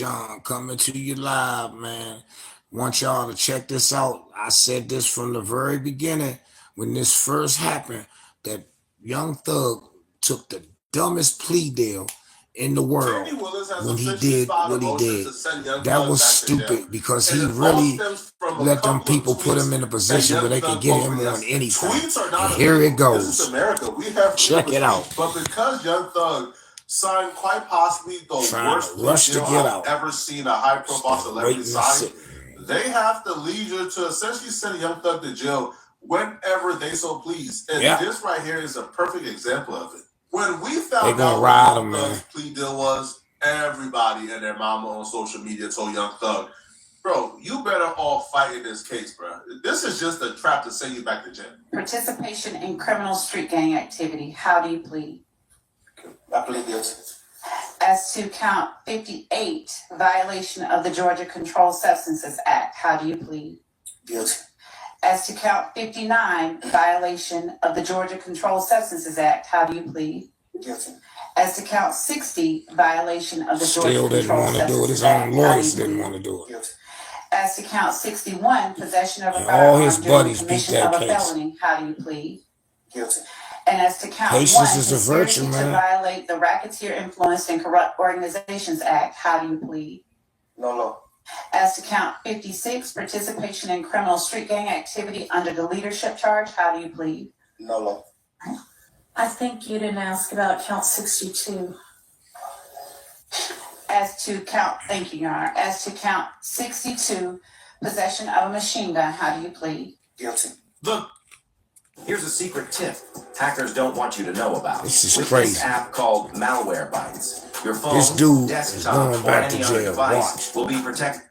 John coming to you live, man. Want y'all to check this out. I said this from the very beginning when this first happened that Young Thug took the dumbest plea deal in the world when he did what he did. That was stupid because he really let them people put him in a position where they could get him on anything. And here it goes. Check it out. But because Young Thug signed quite possibly the worst plea deal I've ever seen a high-profile celebrity sign, they have the leisure to essentially send Young Thug to jail whenever they so please. And this right here is a perfect example of it. When we found out what Young Thug's plea deal was, everybody and their mama on social media told Young Thug, bro, you better all fight in this case, bro. This is just a trap to send you back to jail. Participation in criminal street gang activity. How do you plead? I plead guilty. As to count 58, violation of the Georgia Controlled Substances Act. How do you plead? Guilty. As to count 59, violation of the Georgia Controlled Substances Act. How do you plead? Guilty. As to count 60, violation of the Georgia Still didn't want to do it. His own lawyers didn't want to do it. Guilty. As to count 61, possession of a all his firearm buddies during beat commission that of a case. felony. How do you plead? Guilty. And as to count Patience one, is a virtue, conspiracy to man. violate the Racketeer Influenced and Corrupt Organizations Act. How do you plead? No. As to count 56, participation in criminal street gang activity under the leadership charge. How do you plead? No. I think you didn't ask about count 62. As to count, thank you, Your Honor. As to count 62, possession of a machine gun. How do you plead? Guilty. Look, here's a secret tip hackers don't want you to know about. This is With crazy. this app called Malwarebytes, your phone, This dude is desktop, going or back to any other jail. device Watch. will be protected.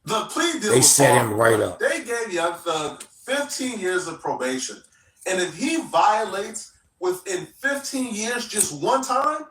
The plea deal They was set him horrible. right up. They gave Young Thug 15 years of probation. And if he violates within 15 years just one time,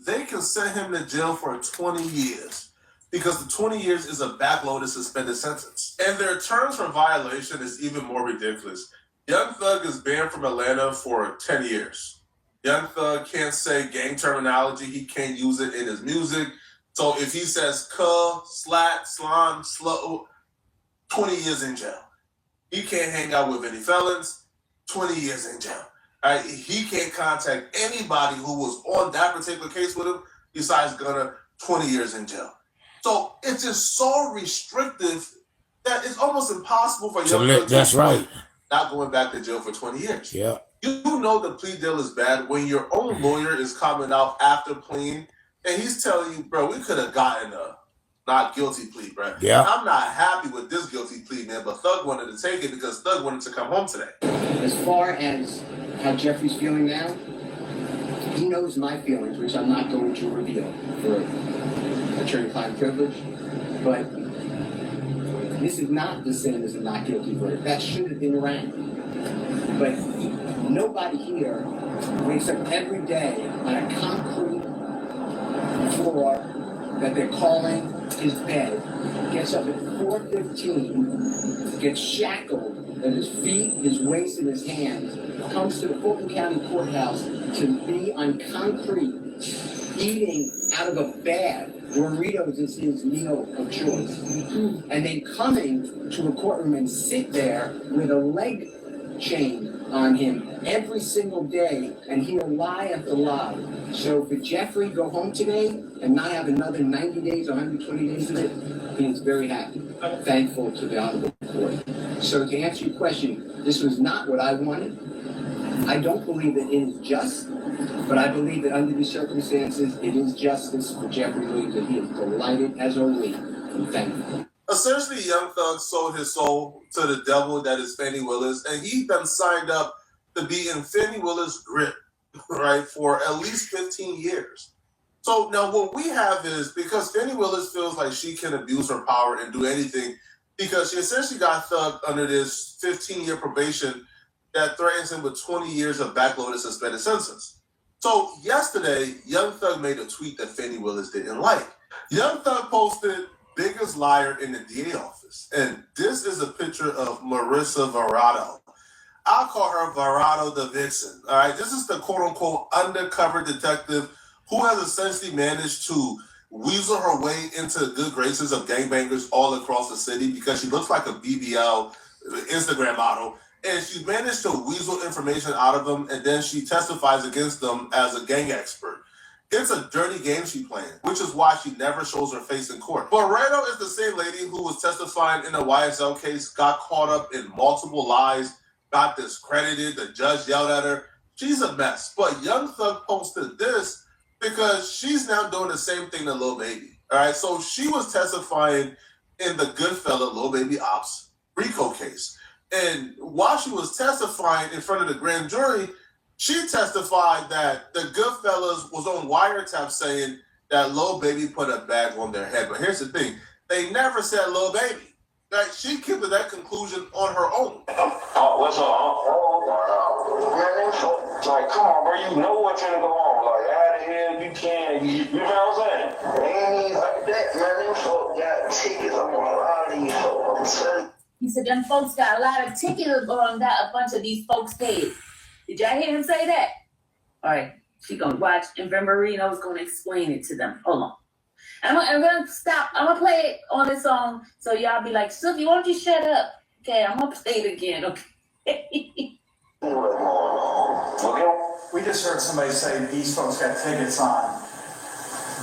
they can send him to jail for 20 years. Because the 20 years is a backloaded suspended sentence. And their terms for violation is even more ridiculous. Young Thug is banned from Atlanta for 10 years. Young Thug can't say gang terminology. He can't use it in his music. So if he says cuh, slat, slime, slow, 20 years in jail. He can't hang out with any felons, 20 years in jail. Right? He can't contact anybody who was on that particular case with him besides Gunner, 20 years in jail. So it's just so restrictive that it's almost impossible for Young Thug That's right. not going back to jail for 20 years. Yeah. You know the plea deal is bad when your own lawyer is coming out after pleading and he's telling you, bro, we could have gotten a not guilty plea, bro. Yeah. I'm not happy with this guilty plea, man, but Thug wanted to take it because Thug wanted to come home today. As far as how Jeffrey's feeling now, he knows my feelings, which I'm not going to reveal for attorney-client privilege, but this is not the same as a not guilty verdict. That should have been around. But nobody here wakes up every day on a concrete floor that they're calling his bed, gets up at 4:15, gets shackled at his feet, his waist, and his hands, comes to the Fulton County Courthouse to be on concrete, eating out of a bag. Burritos is his meal of choice. And then coming to a courtroom and sit there with a leg chain on him every single day and hear lie after lie. So for Jeffrey, go home today and not have another 90 days or 120 days of it, he is very happy, thankful to the Honorable Court. So to answer your question, this was not what I wanted. I don't believe that it is just, but I believe that under these circumstances, it is justice for Jeffrey Williams, and he is delighted, as are we, and thankful. Essentially, Young Thug sold his soul to the devil that is Fannie Willis, and he been signed up to be in Fannie Willis' grip, right, for at least 15 years. So now what we have is, because Fannie Willis feels like she can abuse her power and do anything, because she essentially got Thug under this 15-year probation that threatens him with 20 years of backloaded suspended sentence. So yesterday, Young Thug made a tweet that Fannie Willis didn't like. Young Thug posted, "Biggest liar in the DA office." And this is a picture of Marissa Varato. I'll call her Varato the Vixen. All right, this is the quote-unquote undercover detective who has essentially managed to weasel her way into the good graces of gangbangers all across the city because she looks like a BBL Instagram model. And she managed to weasel information out of them, and then she testifies against them as a gang expert. It's a dirty game she playing, which is why she never shows her face in court. Barreto is the same lady who was testifying in the YSL case, got caught up in multiple lies, got discredited, the judge yelled at her. She's a mess. But Young Thug posted this because she's now doing the same thing to Lil Baby. All right, so she was testifying in the Goodfella Lil Baby Ops RICO case. And while she was testifying in front of the grand jury, she testified that the Goodfellas was on wiretap saying that Lil Baby put a bag on their head. But here's the thing. They never said Lil Baby. Like, she came to that conclusion on her own. What's up? Like, come on, bro. You know what's gonna go on. Like, how the hell you can? You know what I'm saying? They ain't like that, man. Them folks got tickets on a lot of these folks. He said them folks got a lot of tickets on that a bunch of these folks' heads. Did y'all hear him say that? All right, she gonna watch, and Marino's gonna explain it to them. Hold on. I'm gonna stop. I'm gonna play it on this song, so y'all be like, Suki, why don't you shut up? Okay, I'm gonna play it again. Okay. We just heard somebody say these folks got tickets on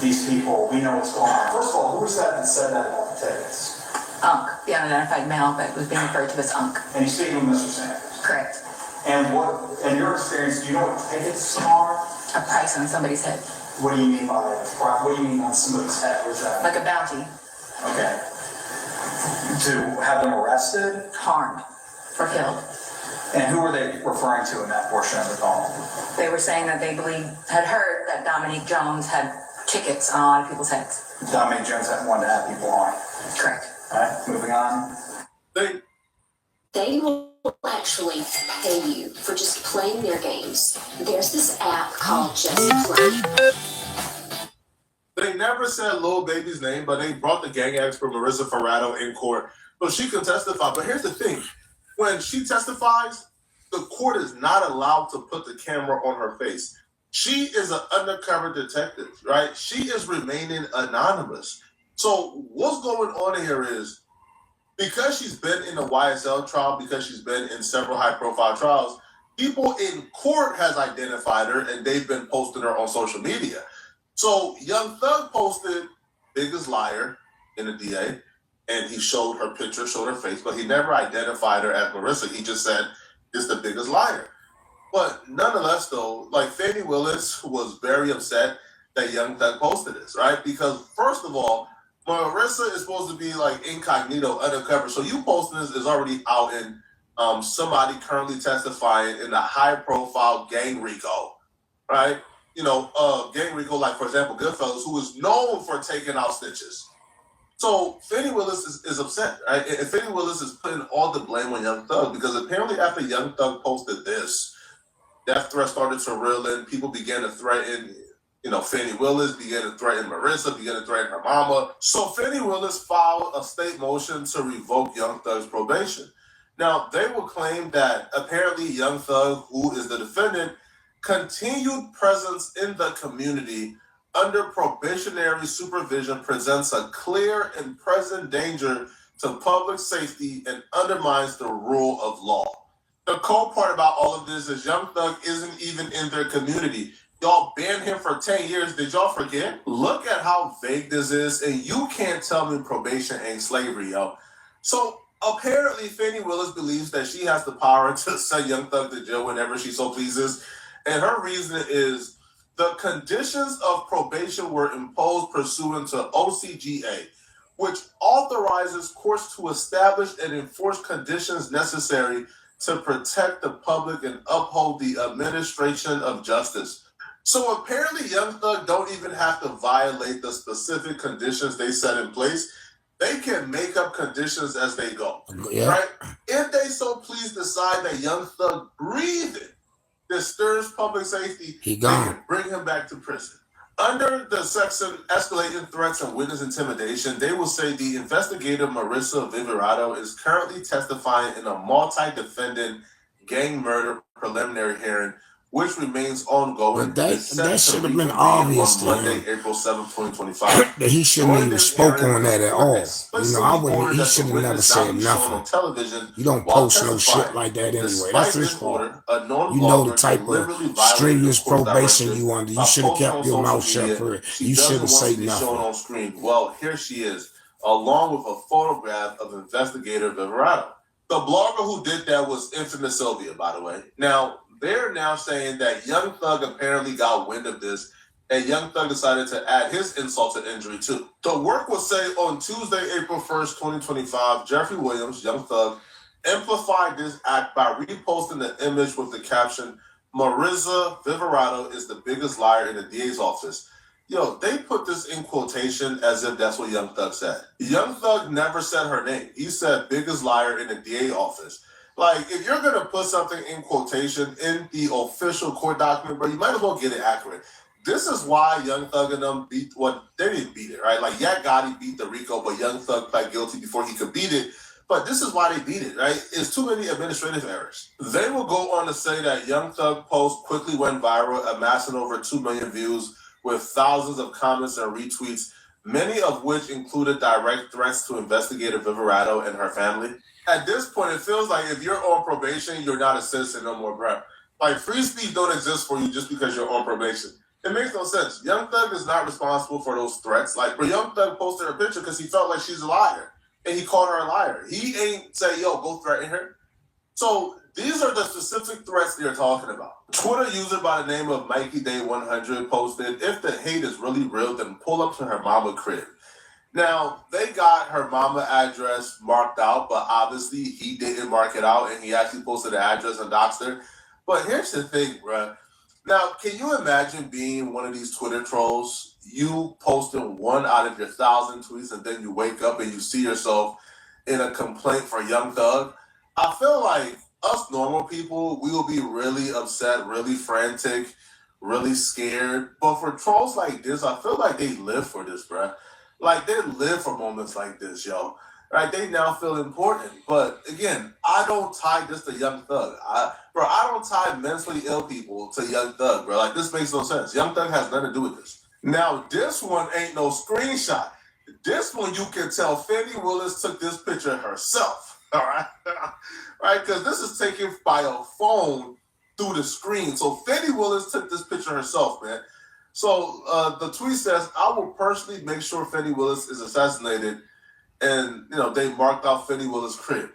these people. We know what's going on. First of all, who was that said that about the tickets? Unc, the unidentified male that was being referred to as Unc. And he's speaking with Mr. Sanders. Correct. And what, in your experience, do you know what tickets are? A price on somebody's head. What do you mean by that? What do you mean on somebody's head? What's that? Like a bounty. Okay. To have them arrested? Harmed. Or killed. And who were they referring to in that portion of the call? They were saying that they had heard that Dominique Jones had tickets on a lot of people's heads. Dominique Jones wanted to have people on. Correct. All right, moving on. They will actually pay you for just playing their games. There's this app called Just Play. They never said Lil Baby's name, but they brought the gang expert Marissa Ferrato in court so she can testify. But here's the thing. When she testifies, the court is not allowed to put the camera on her face. She is an undercover detective, right? She is remaining anonymous. So what's going on here is, because she's been in the YSL trial, because she's been in several high-profile trials, people in court has identified her, and they've been posting her on social media. So Young Thug posted biggest liar in the DA, and he showed her picture, showed her face, but he never identified her as Marissa. He just said, it's the biggest liar. But nonetheless, though, like, Fannie Willis was very upset that Young Thug posted this, right? Because first of all, Marissa is supposed to be like incognito, undercover. So you posting this is already out in somebody currently testifying in a high-profile gang RICO, right? You know, gang RICO, like, for example, Goodfellas, who is known for taking out snitches. So Fannie Willis is upset, right? And Fannie Willis is putting all the blame on Young Thug because apparently after Young Thug posted this, death threat started to reel in. People began to threaten, you know, Fannie Willis, began to threaten Marissa, began to threaten her mama. So Fannie Willis filed a state motion to revoke Young Thug's probation. Now, they will claim that apparently Young Thug, who is the defendant, continued presence in the community under probationary supervision presents a clear and present danger to public safety and undermines the rule of law. The cold part about all of this is Young Thug isn't even in their community. Y'all banned him for 10 years. Did y'all forget? Look at how vague this is, and you can't tell me probation ain't slavery, yo. So apparently Fannie Willis believes that she has the power to send Young Thug to jail whenever she so pleases, and her reason is the conditions of probation were imposed pursuant to OCGA, which authorizes courts to establish and enforce conditions necessary to protect the public and uphold the administration of justice. So apparently Young Thug don't even have to violate the specific conditions they set in place. They can make up conditions as they go, right? If they so please decide that Young Thug breathing disturbs public safety, they can bring him back to prison. Under the section escalating threats and witness intimidation, they will say the investigator Marissa Viverado is currently testifying in a multi-defendant gang murder preliminary hearing which remains ongoing. But is set that to should have been reconvene obvious on to Monday, him. April 7, 2025. That he shouldn't During even this spoke hearing, on the that at court all. explicitly ordered He that should the have never witness not said be shown nothing. on television You don't while post no shit testifying. like that anyway. Despite That's his this fault. order, a known You know the blogger type of deliberately violated the strenuous court's probation directive you under. You by should have posting kept on your mouth social shut media for it. she You doesn't should have want to said be shown nothing. on screen. Well, here she is, along with a photograph of investigator Viverado. The blogger who did that was Infamous Sylvia, by the way. Now, they're now saying that Young Thug apparently got wind of this, and Young Thug decided to add his insult to injury too. The work will say on Tuesday, April 1st, 2025, Jeffrey Williams, Young Thug, amplified this act by reposting the image with the caption, "Marissa Viverado is the biggest liar in the DA's office." Yo, they put this in quotation as if that's what Young Thug said. Young Thug never said her name. He said biggest liar in the DA office. Like, if you're going to put something in quotation in the official court document, bro, you might as well get it accurate. This is why Young Thug and them beat what they didn't beat it, right? Like, Yak Gotti beat the RICO, but Young Thug pled guilty before he could beat it. But this is why they beat it, right? It's too many administrative errors. They will go on to say that Young Thug post quickly went viral, amassing over 2 million views, with thousands of comments and retweets, many of which included direct threats to investigator Viverado and her family. At this point, it feels like if you're on probation, you're not a citizen no more, bro. Like, free speech don't exist for you just because you're on probation. It makes no sense. Young Thug is not responsible for those threats. Like, bro, Young Thug posted her picture because he felt like she's a liar, and he called her a liar. He ain't say, yo, go threaten her. So these are the specific threats they're talking about. Twitter user by the name of Mikey Day 100 posted, "If the hate is really real, then pull up to her mama crib." Now, they got her mama address marked out, but obviously he didn't mark it out, and he actually posted the address and doxed her. But here's the thing, bruh. Now, can you imagine being one of these Twitter trolls? You posting one out of your 1,000 tweets, and then you wake up and you see yourself in a complaint for Young Thug. I feel like us normal people, we will be really upset, really frantic, really scared. But for trolls like this, I feel like they live for this, bruh. Like, they live for moments like this, yo. Right? They now feel important. But again, I don't tie this to Young Thug. I don't tie mentally ill people to Young Thug, bro. Like, this makes no sense. Young Thug has nothing to do with this. Now, this one ain't no screenshot. This one, you can tell Fannie Willis took this picture herself. All right? Right? Because this is taken by a phone through the screen. So Fannie Willis took this picture herself, man. So the tweet says, "I will personally make sure Fannie Willis is assassinated." And, they marked out Fannie Willis' crib.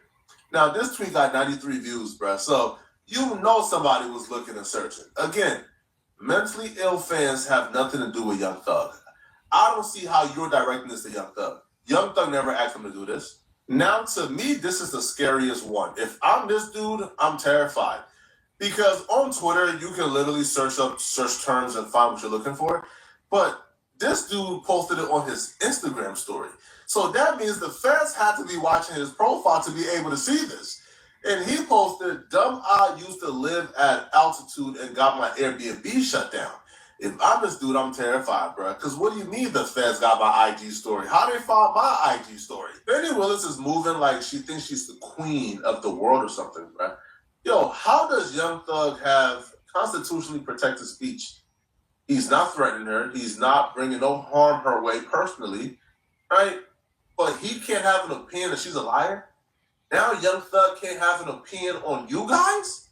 Now, this tweet got 93 views, bruh. So you know somebody was looking and searching. Again, mentally ill fans have nothing to do with Young Thug. I don't see how you're directing this to Young Thug. Young Thug never asked him to do this. Now, to me, this is the scariest one. If I'm this dude, I'm terrified. Because on Twitter, you can literally search terms and find what you're looking for. But this dude posted it on his Instagram story. So that means the feds had to be watching his profile to be able to see this. And he posted, "Dumb I used to live at altitude and got my Airbnb shut down." If I'm this dude, I'm terrified, bro. Because what do you mean the feds got my IG story? How they found my IG story? Fannie Willis is moving like she thinks she's the queen of the world or something, bro. Yo, how does Young Thug have constitutionally protected speech? He's not threatening her. He's not bringing no harm her way personally, right? But he can't have an opinion that she's a liar? Now Young Thug can't have an opinion on you guys?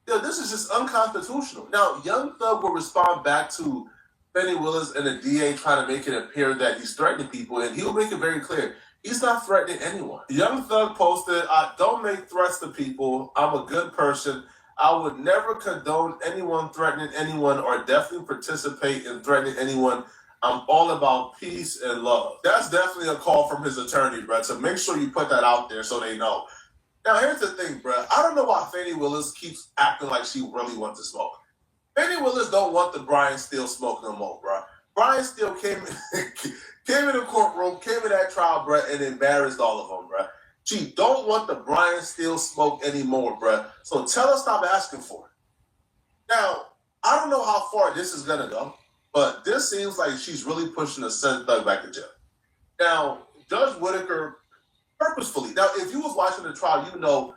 Yo, this is just unconstitutional. Now, Young Thug will respond back to Fannie Willis and the DA trying to make it appear that he's threatening people, and he'll make it very clear. He's not threatening anyone. Young Thug posted, "I don't make threats to people. I'm a good person. I would never condone anyone threatening anyone or definitely participate in threatening anyone. I'm all about peace and love." That's definitely a call from his attorney, bro. So make sure you put that out there so they know. Now, here's the thing, bro. I don't know why Fannie Willis keeps acting like she really wants to smoke. Fannie Willis don't want the Brian Steele smoke no more, bro. Brian Steele came in the courtroom, came in that trial, bro, and embarrassed all of them, bro. She don't want the Brian Steele smoke anymore, bro. So tell her stop asking for it. Now, I don't know how far this is going to go, but this seems like she's really pushing to send Thug back to jail. Now, Judge Whitaker purposefully. Now, if you was watching the trial, you know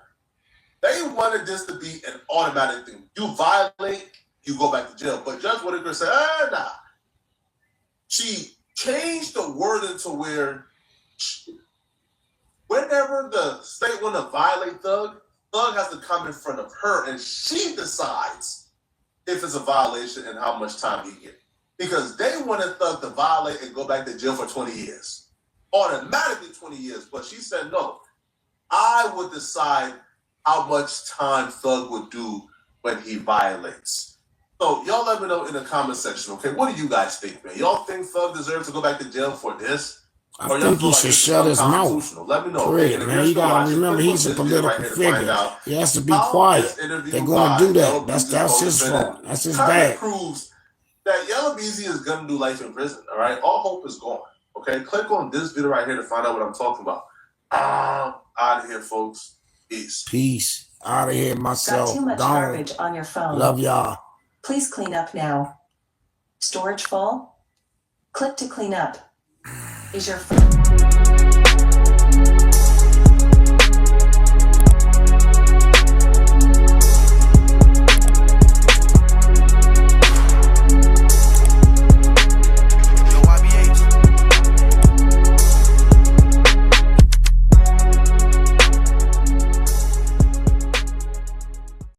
They wanted this to be an automatic thing. You violate, you go back to jail. But Judge Whitaker said, nah. She changed the wording to where whenever the state want to violate Thug has to come in front of her, and she decides if it's a violation and how much time he gets. Because they wanted Thug to violate and go back to jail for 20 years. Automatically 20 years. But she said, no, I would decide how much time Thug would do when he violates. So y'all let me know in the comment section, okay? What do you guys think, man? Y'all think Thug deserves to go back to jail for this? I think he should shut his mouth. Let me know. Great, man. You gotta remember he's a political figure. He has to be quiet. They're gonna do that. That's his fault. That's his bad. Proves that Yellow Beezy is gonna do life in prison. All right, all hope is gone. Okay, click on this video right here to find out what I'm talking about. Out of here, folks. Peace. Peace. Out of here, myself. Got too much garbage on your phone. Love y'all. Please clean up now. Storage full? Click to clean up. Is your phone